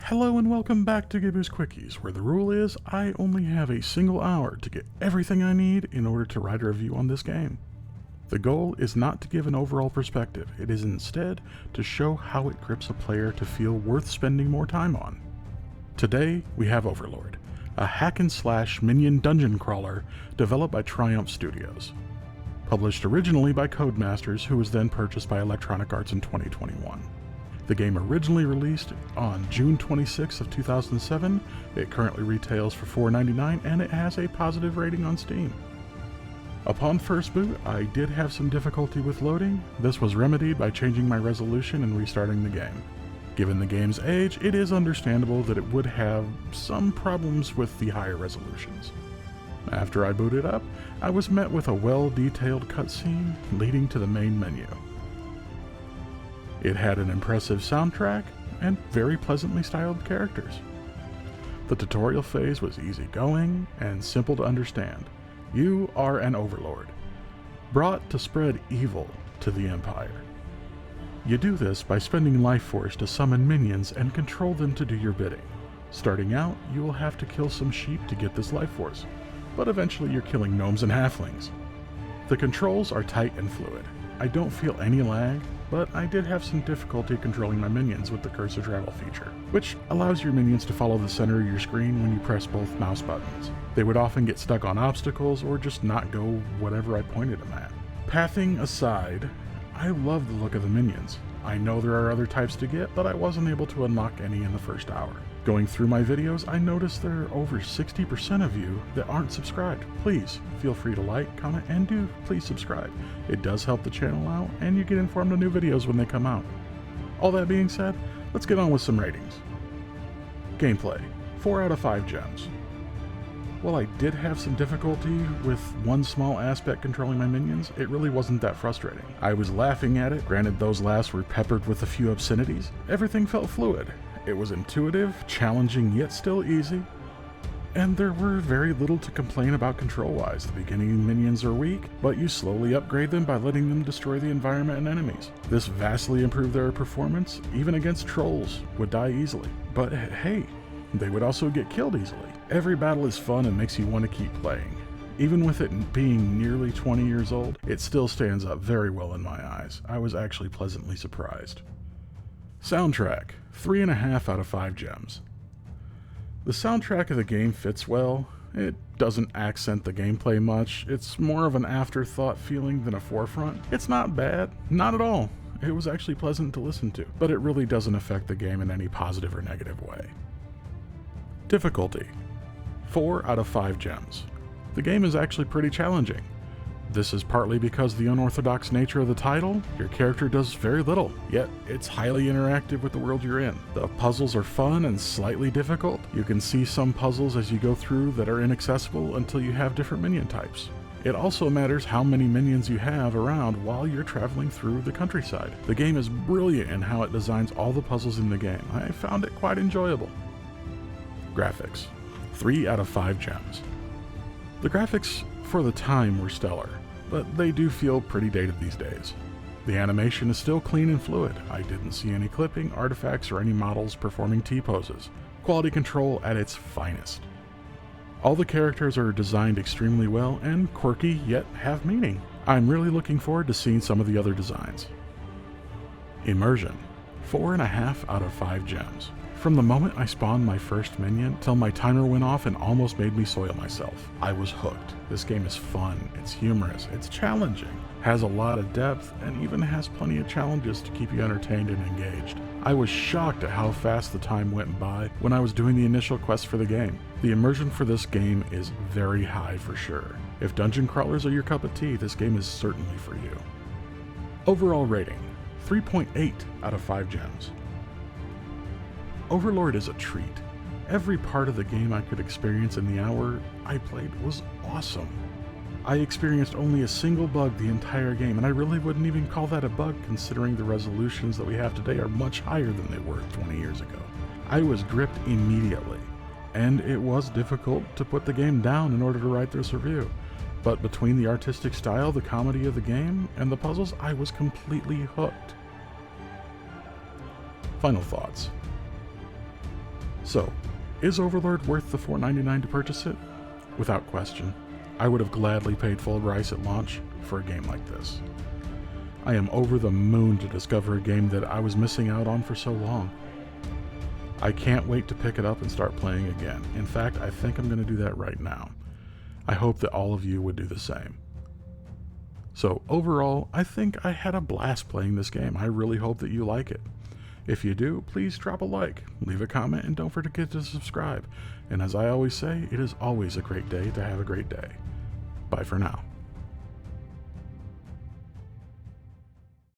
Hello and welcome back to Gibu's Quickies, where the rule is I only have a single hour to get everything I need in order to write a review on this game. The goal is not to give an overall perspective, it is instead to show how it grips a player to feel worth spending more time on. Today we have Overlord, a hack and slash minion dungeon crawler developed by Triumph Studios. Published originally by Codemasters, who was then purchased by Electronic Arts in 2021. The game originally released on June 26th of 2007, it currently retails for $4.99 and it has a positive rating on Steam. Upon first boot, I did have some difficulty with loading. This was remedied by changing my resolution and restarting the game. Given the game's age, it is understandable that it would have some problems with the higher resolutions. After I booted up, I was met with a well-detailed cutscene leading to the main menu. It had an impressive soundtrack and very pleasantly styled characters. The tutorial phase was easygoing and simple to understand. You are an overlord, brought to spread evil to the Empire. You do this by spending life force to summon minions and control them to do your bidding. Starting out, you will have to kill some sheep to get this life force, but eventually you're killing gnomes and halflings. The controls are tight and fluid. I don't feel any lag, but I did have some difficulty controlling my minions with the cursor travel feature, which allows your minions to follow the center of your screen when you press both mouse buttons. They would often get stuck on obstacles or just not go whatever I pointed them at. Pathing aside, I love the look of the minions. I know there are other types to get, but I wasn't able to unlock any in the first hour. Going through my videos, I noticed there are over 60% of you that aren't subscribed. Please feel free to like, comment, and do please subscribe. It does help the channel out, and you get informed of new videos when they come out. All that being said, let's get on with some ratings. Gameplay, 4 out of 5 gems. While I did have some difficulty with one small aspect controlling my minions, it really wasn't that frustrating. I was laughing at it, granted those laughs were peppered with a few obscenities. Everything felt fluid. It was intuitive, challenging, yet still easy, and there were very little to complain about control-wise. The beginning minions are weak, but you slowly upgrade them by letting them destroy the environment and enemies. This vastly improved their performance. Even against trolls would die easily, but hey, they would also get killed easily. Every battle is fun and makes you want to keep playing. Even with it being nearly 20 years old, it still stands up very well in my eyes. I was actually pleasantly surprised. Soundtrack, 3.5 out of 5 gems. The soundtrack of the game fits well. It doesn't accent the gameplay much. It's more of an afterthought feeling than a forefront. It's not bad, not at all. It was actually pleasant to listen to, but it really doesn't affect the game in any positive or negative way. Difficulty, 4 out of 5 gems. The game is actually pretty challenging. This is partly because of the unorthodox nature of the title. Your character does very little, yet it's highly interactive with the world you're in. The puzzles are fun and slightly difficult. You can see some puzzles as you go through that are inaccessible until you have different minion types. It also matters how many minions you have around while you're traveling through the countryside. The game is brilliant in how it designs all the puzzles in the game. I found it quite enjoyable. Graphics, 3 out of 5 gems. The graphics for the time were stellar, but they do feel pretty dated these days. The animation is still clean and fluid. I didn't see any clipping, artifacts, or any models performing T-poses. Quality control at its finest. All the characters are designed extremely well and quirky yet have meaning. I'm really looking forward to seeing some of the other designs. Immersion, 4.5 out of 5 gems. From the moment I spawned my first minion till my timer went off and almost made me soil myself, I was hooked. This game is fun, it's humorous, it's challenging, has a lot of depth, and even has plenty of challenges to keep you entertained and engaged. I was shocked at how fast the time went by when I was doing the initial quest for the game. The immersion for this game is very high for sure. If dungeon crawlers are your cup of tea, this game is certainly for you. Overall rating, 3.8 out of 5 gems. Overlord is a treat. Every part of the game I could experience in the hour I played was awesome. I experienced only a single bug the entire game, and I really wouldn't even call that a bug considering the resolutions that we have today are much higher than they were 20 years ago. I was gripped immediately, and it was difficult to put the game down in order to write this review. But between the artistic style, the comedy of the game, and the puzzles, I was completely hooked. Final thoughts. So, is Overlord worth the $4.99 to purchase it? Without question. I would have gladly paid full price at launch for a game like this. I am over the moon to discover a game that I was missing out on for so long. I can't wait to pick it up and start playing again. In fact, I think I'm going to do that right now. I hope that all of you would do the same. So overall, I think I had a blast playing this game. I really hope that you like it. If you do, please drop a like, leave a comment, and don't forget to subscribe. And as I always say, it is always a great day to have a great day. Bye for now.